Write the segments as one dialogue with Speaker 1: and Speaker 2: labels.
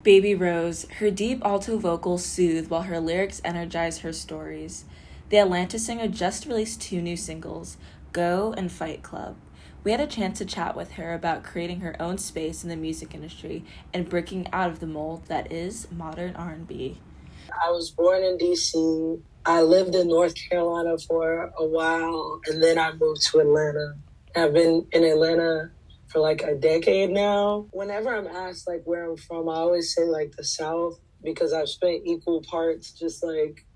Speaker 1: Baby Rose, her deep alto vocals soothe while her lyrics energize her stories. The Atlanta singer just released 2 new singles, Go and Fight Club. We had a chance to chat with her about creating her own space in the music industry and breaking out of the mold that is modern R&B.
Speaker 2: I was born in D.C. I lived in North Carolina for a while, and then I moved to Atlanta. I've been in Atlanta for like a decade now. Whenever I'm asked like where I'm from, I always say like the South, because I've spent equal parts just like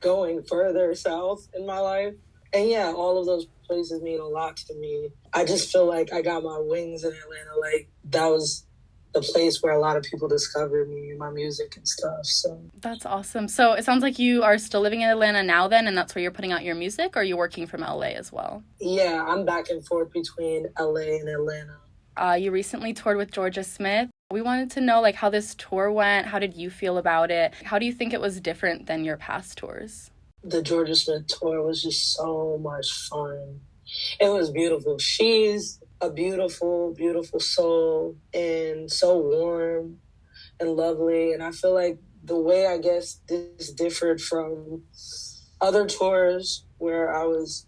Speaker 2: going further south in my life. And yeah, all of those places mean a lot to me. I just feel like I got my wings in Atlanta. Like that was the place where a lot of people discovered me and my music and stuff. So
Speaker 3: that's awesome. So it sounds like you are still living in Atlanta now then, and that's where you're putting out your music, or are you working from LA as well?
Speaker 2: Yeah, I'm back and forth between LA and Atlanta.
Speaker 3: You recently toured with Georgia Smith. We wanted to know like how this tour went. How did you feel about it? How do you think it was different than your past tours?
Speaker 2: The Georgia Smith tour was just so much fun. It was beautiful. She's a beautiful, beautiful soul and so warm and lovely. And I feel like the way I guess this differed from other tours where I was,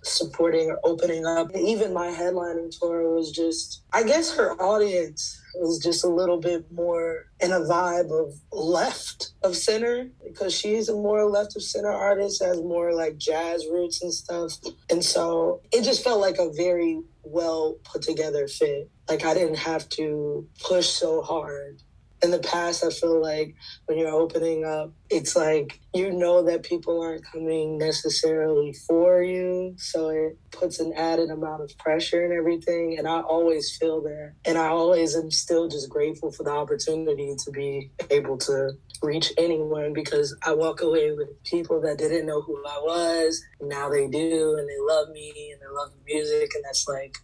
Speaker 2: supporting or opening up. Even my headlining tour was just, I guess her audience was just a little bit more in a vibe of left of center, because she's a more left of center artist, has more like jazz roots and stuff. And so it just felt like a very well put together fit. Like I didn't have to push so hard. In the past, I feel like when you're opening up, it's like you know that people aren't coming necessarily for you. So it puts an added amount of pressure and everything. And I always feel that. And I always am still just grateful for the opportunity to be able to reach anyone, because I walk away with people that didn't know who I was. Now they do, and they love me and they love the music. And that's like,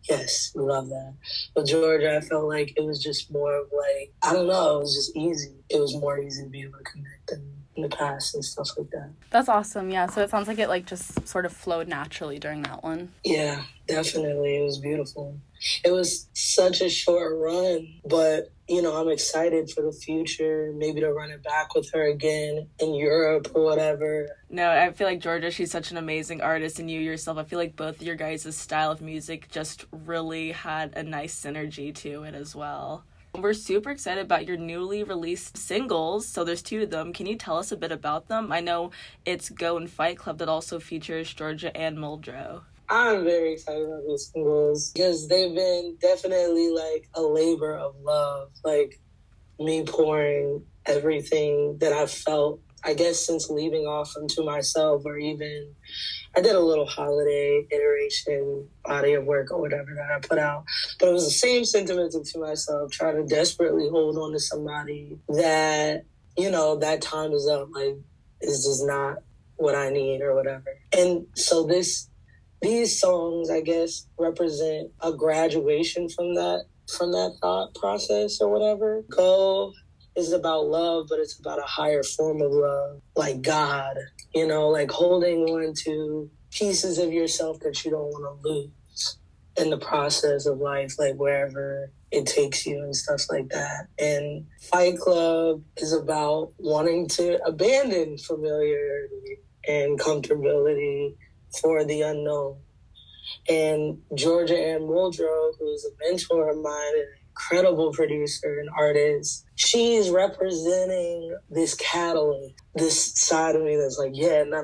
Speaker 2: yes, we love that. But Georgia, I felt like it was just more of like, I don't know, it was just easy. It was more easy to be able to connect than in the past and stuff like that.
Speaker 3: That's awesome, yeah. So it sounds like it like just sort of flowed naturally during that one.
Speaker 2: Yeah, definitely. It was beautiful. It was such a short run, but, I'm excited for the future, maybe to run it back with her again in Europe or whatever.
Speaker 1: No, I feel like Georgia, she's such an amazing artist, and you yourself, I feel like both of your guys' style of music just really had a nice synergy to it as well. We're super excited about your newly released singles. So there's 2 of them. Can you tell us a bit about them? I know it's Go and Fight Club that also features Georgia and Muldrow.
Speaker 2: I'm very excited about these singles because they've been definitely like a labor of love. Like me pouring everything that I've felt, I guess, since leaving off into myself, or even I did a little holiday iteration body of work or whatever that I put out. But it was the same sentiment to myself, trying to desperately hold on to somebody that, that time is up. Like, it's just not what I need or whatever. And so these songs, I guess, represent a graduation from that thought process or whatever. Go is about love, but it's about a higher form of love, like God, like holding on to pieces of yourself that you don't want to lose in the process of life, like wherever it takes you and stuff like that. And Fight Club is about wanting to abandon familiarity and comfortability for the unknown. And Georgia Ann Muldrow, who's a mentor of mine, an incredible producer and artist, she's representing this catalyst, this side of me that's like, yeah, no,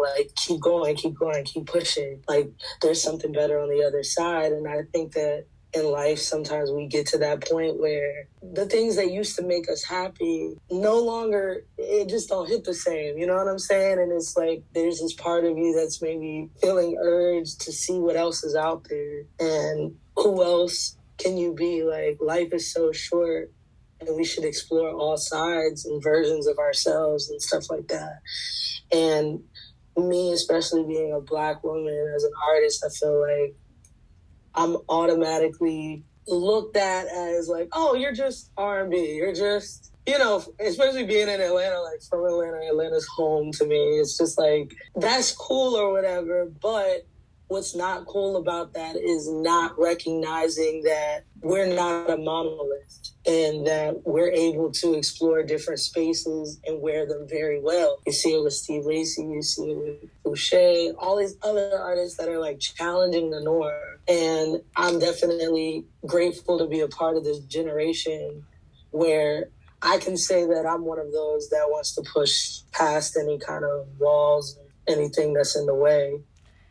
Speaker 2: like keep going, keep pushing. Like there's something better on the other side. And I think that in life, sometimes we get to that point where the things that used to make us happy no longer, it just don't hit the same. You know what I'm saying? And it's like, there's this part of you that's maybe feeling urged to see what else is out there. And who else can you be? Like, life is so short, and we should explore all sides and versions of ourselves and stuff like that. And me, especially being a Black woman as an artist, I feel like I'm automatically looked at as like, oh, you're just R&B. You're just, especially being in Atlanta, like from Atlanta, Atlanta's home to me. It's just like, that's cool or whatever. But what's not cool about that is not recognizing that we're not a monolith and that we're able to explore different spaces and wear them very well. You see it with Steve Lacy, you see it with Boucher, all these other artists that are like challenging the norm. And I'm definitely grateful to be a part of this generation where I can say that I'm one of those that wants to push past any kind of walls, anything that's in the way.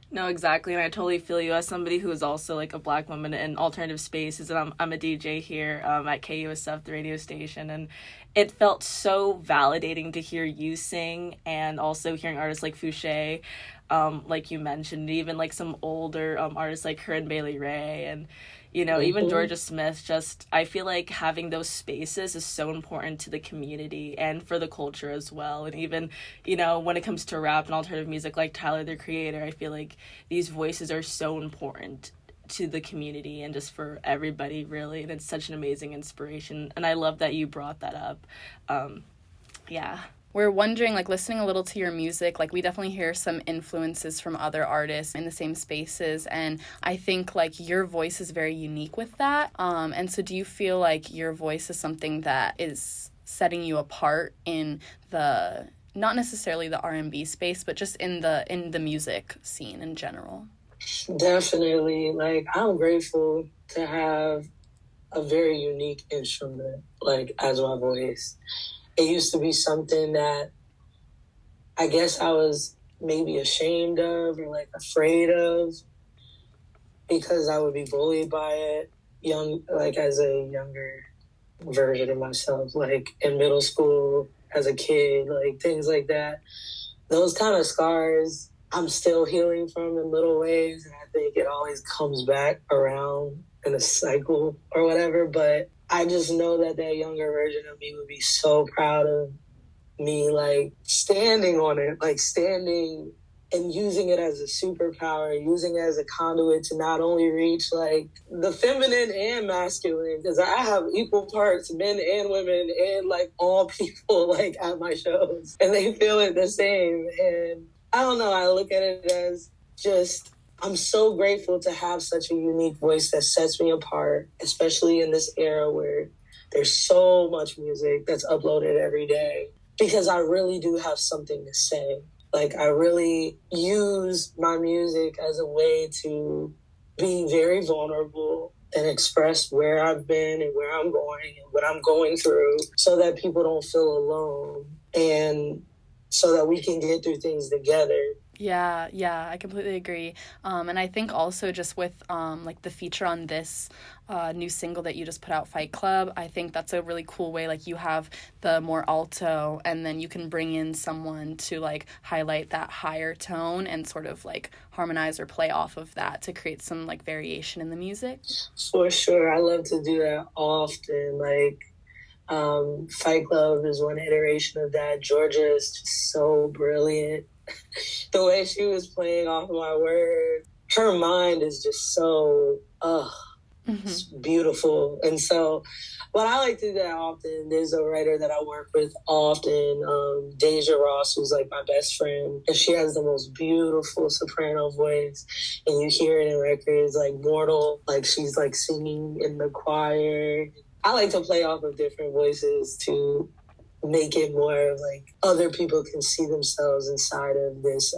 Speaker 1: No, exactly, and I totally feel you. As somebody who is also like a Black woman in alternative spaces, and I'm a DJ here at KUSF, the radio station, and it felt so validating to hear you sing, and also hearing artists like Fouché, like you mentioned, even like some older artists like her and Bailey Ray, and you know, even Georgia Smith. Just, I feel like having those spaces is so important to the community and for the culture as well. And even, you know, when it comes to rap and alternative music, like Tyler, the Creator, I feel like these voices are so important to the community and just for everybody, really. And it's such an amazing inspiration. And I love that you brought that up. Yeah.
Speaker 3: We're wondering, like, listening a little to your music, like, we definitely hear some influences from other artists in the same spaces, and I think, like, your voice is very unique with that, and so do you feel like your voice is something that is setting you apart in the, not necessarily the R&B space, but just in the music scene in general?
Speaker 2: Definitely. Like, I'm grateful to have a very unique instrument, like, as my voice. It used to be something that I guess I was maybe ashamed of or like afraid of because I would be bullied by it as a younger version of myself, like in middle school as a kid, like things like that. Those kind of scars I'm still healing from in little ways, and I think it always comes back around in a cycle or whatever, but I just know that younger version of me would be so proud of me, like, standing on it, like, standing and using it as a superpower, using it as a conduit to not only reach, like, the feminine and masculine, because I have equal parts, men and women, and, like, all people, like, at my shows, and they feel it the same, and I don't know, I look at it as just, I'm so grateful to have such a unique voice that sets me apart, especially in this era where there's so much music that's uploaded every day, because I really do have something to say. Like, I really use my music as a way to be very vulnerable and express where I've been and where I'm going and what I'm going through so that people don't feel alone and so that we can get through things together.
Speaker 3: Yeah, I completely agree. And I think also just with like the feature on this new single that you just put out, Fight Club, I think that's a really cool way. Like, you have the more alto, and then you can bring in someone to like highlight that higher tone and sort of like harmonize or play off of that to create some like variation in the music. For
Speaker 2: sure. I love to do that often. Like, Fight Club is one iteration of that. Georgia is just so brilliant. The way she was playing off my word, her mind is just so it's beautiful. And so what I like to do that often, there's a writer that I work with often, Deja Ross, who's like my best friend, and she has the most beautiful soprano voice, and you hear it in records like Mortal, like she's like singing in the choir. I like to play off of different voices to make it more like other people can see themselves inside of this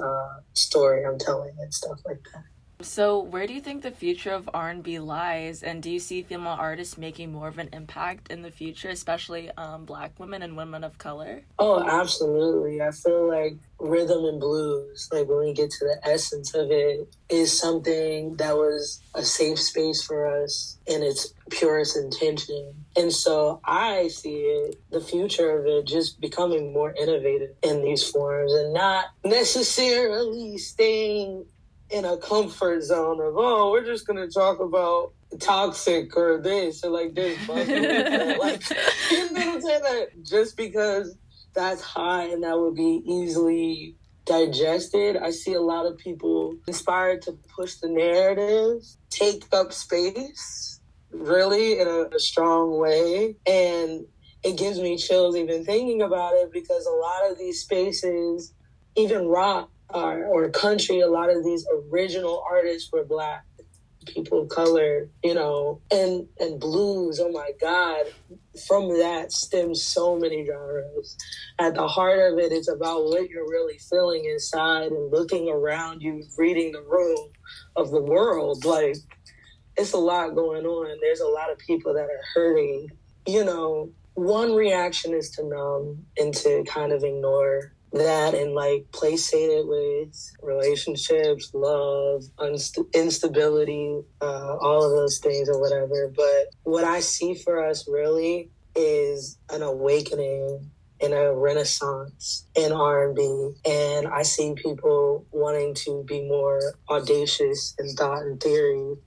Speaker 2: story I'm telling and stuff like that.
Speaker 1: So where do you think the future of R&B lies, and do you see female artists making more of an impact in the future, especially Black women and women of color?
Speaker 2: Oh, absolutely. I feel like rhythm and blues, like when we get to the essence of it, is something that was a safe space for us in its purest intention. And so I see it, the future of it, just becoming more innovative in these forms and not necessarily staying in a comfort zone of, oh, we're just going to talk about toxic or this or like this. Like, you know what I'm saying? That just because that's high and that would be easily digested, I see a lot of people inspired to push the narrative, take up space, really in a strong way. And it gives me chills even thinking about it, because a lot of these spaces, even rock, or country, a lot of these original artists were Black, people of color, you know, and blues. Oh my God. From that stems so many genres. At the heart of it, it's about what you're really feeling inside and looking around you, reading the room of the world. Like, it's a lot going on. There's a lot of people that are hurting. You know, one reaction is to numb and to kind of ignore that and like placate it with relationships, love, instability, all of those things or whatever. But what I see for us really is an awakening and a renaissance in R&B. And I see people wanting to be more audacious in thought and theory.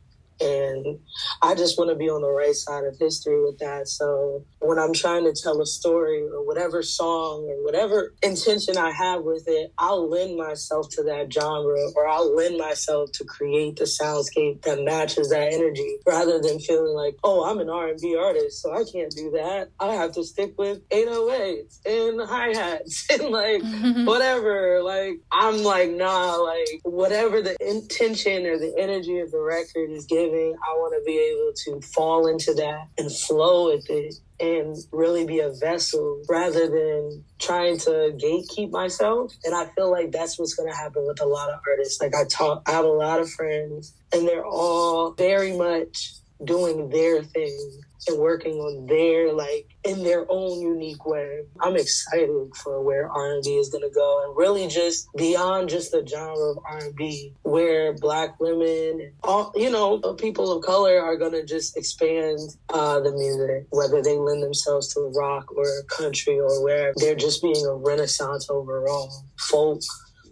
Speaker 2: And I just want to be on the right side of history with that. So when I'm trying to tell a story or whatever song or whatever intention I have with it, I'll lend myself to that genre, or I'll lend myself to create the soundscape that matches that energy, rather than feeling like, oh, I'm an R&B artist, so I can't do that. I have to stick with 808s and hi-hats and like whatever. Like, I'm like, nah, like whatever the intention or the energy of the record is giving, I want to be able to fall into that and flow with it and really be a vessel rather than trying to gatekeep myself. And I feel like that's what's going to happen with a lot of artists. Like, I have a lot of friends and they're all very much doing their thing and working on their, like, in their own unique way. I'm excited for where R&B is going to go, and really just beyond just the genre of R&B, where Black women and all, you know, people of color are going to just expand the music, whether they lend themselves to rock or country or wherever. They're just being a renaissance overall. Folk.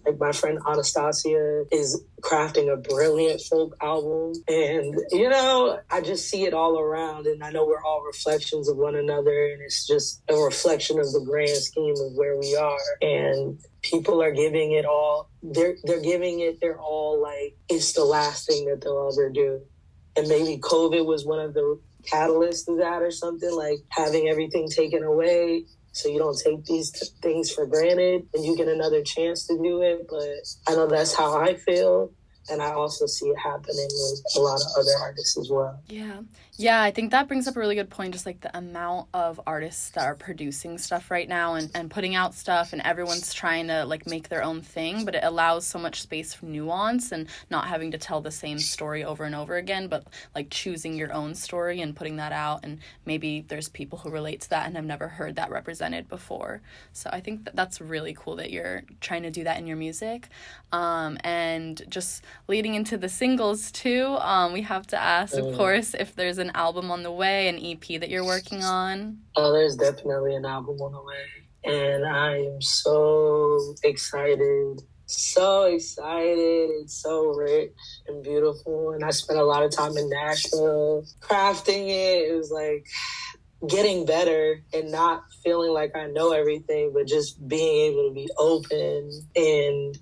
Speaker 2: Like, my friend Anastasia is crafting a brilliant folk album. And, you know, I just see it all around. And I know we're all reflections of one another. And it's just a reflection of the grand scheme of where we are. And people are giving it all. They're giving it their all, like it's the last thing that they'll ever do. And maybe COVID was one of the catalysts of that or something, like having everything taken away. So you don't take these things for granted and you get another chance to do it. But I know that's how I feel. And I also see it happening with a lot of other artists as well.
Speaker 3: Yeah, I think that brings up a really good point, just like the amount of artists that are producing stuff right now and putting out stuff, and everyone's trying to like make their own thing, but it allows so much space for nuance and not having to tell the same story over and over again, but like choosing your own story and putting that out. And maybe there's people who relate to that and have never heard that represented before. So I think that's really cool that you're trying to do that in your music. And just leading into the singles too, we have to ask, of course, if there's an album on the way, an EP that you're working on.
Speaker 2: Oh, there's definitely an album on the way. And I am so excited. So excited. It's so rich and beautiful. And I spent a lot of time in Nashville crafting it. It was like getting better and not feeling like I know everything, but just being able to be open. And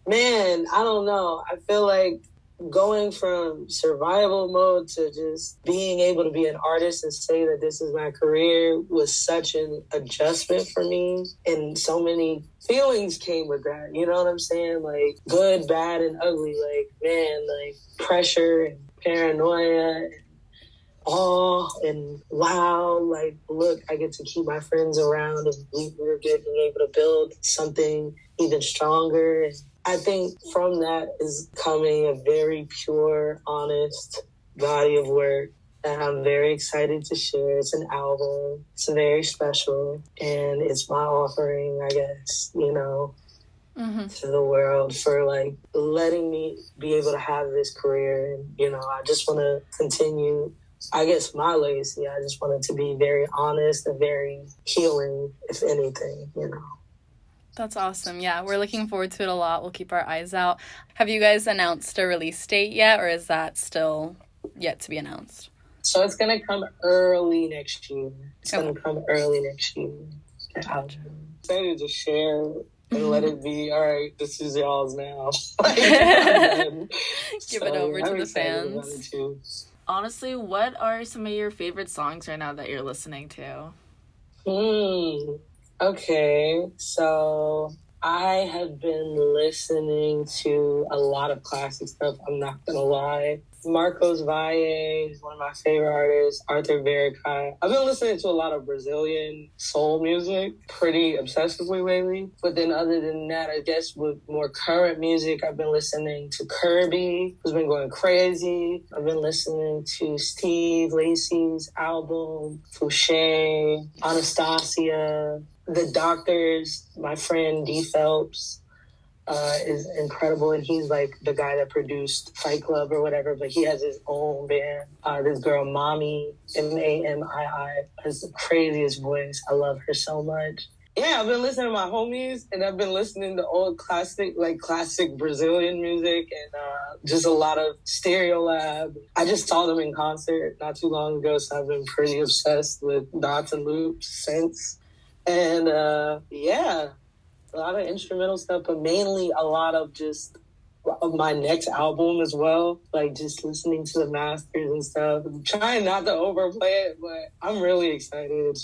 Speaker 2: man, I don't know. I feel like going from survival mode to just being able to be an artist and say that this is my career was such an adjustment for me. And so many feelings came with that. You know what I'm saying? Like good, bad, and ugly. Like, man, like pressure and paranoia and awe and wow. Like, look, I get to keep my friends around and we're being able to build something even stronger. And I think from that is coming a very pure, honest body of work that I'm very excited to share. It's an album. It's very special. And it's my offering, I guess, you know, to the world for like letting me be able to have this career. And, you know, I just want to continue, I guess, my legacy. I just want it to be very honest and very healing, if anything, you know.
Speaker 3: That's awesome. Yeah, we're looking forward to it a lot. We'll keep our eyes out. Have you guys announced a release date yet, or is that still yet to be announced?
Speaker 2: So it's going to come early next year. I'm excited to share and let it be, all right, this is y'all's now.
Speaker 3: Give it over to the fans.
Speaker 1: Honestly, what are some of your favorite songs right now that you're listening to?
Speaker 2: Okay, so I have been listening to a lot of classic stuff, I'm not gonna lie. Marcos Valle is one of my favorite artists. Arthur Verocai. I've been listening to a lot of Brazilian soul music pretty obsessively lately. But then other than that, I guess with more current music, I've been listening to Kirby, who's been going crazy. I've been listening to Steve Lacy's album, Fouché, Anastasia, The Doctors, my friend D. Phelps. Is incredible, and he's like the guy that produced Fight Club or whatever, but he has his own band. This girl Mami, Mamii, has the craziest voice. I love her so much. Yeah, I've been listening to my homies, and I've been listening to old classic Brazilian music, and just a lot of Stereolab. I just saw them in concert not too long ago, so I've been pretty obsessed with dots and loops since. And yeah, a lot of instrumental stuff, but mainly a lot of just of my next album as well. Like just listening to the masters and stuff. I'm trying not to overplay it, but I'm really excited.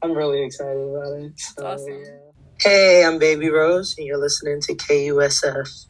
Speaker 2: I'm really excited about it. So,
Speaker 3: Awesome.
Speaker 2: yeah. Hey, I'm Baby Rose, and you're listening to KUSF.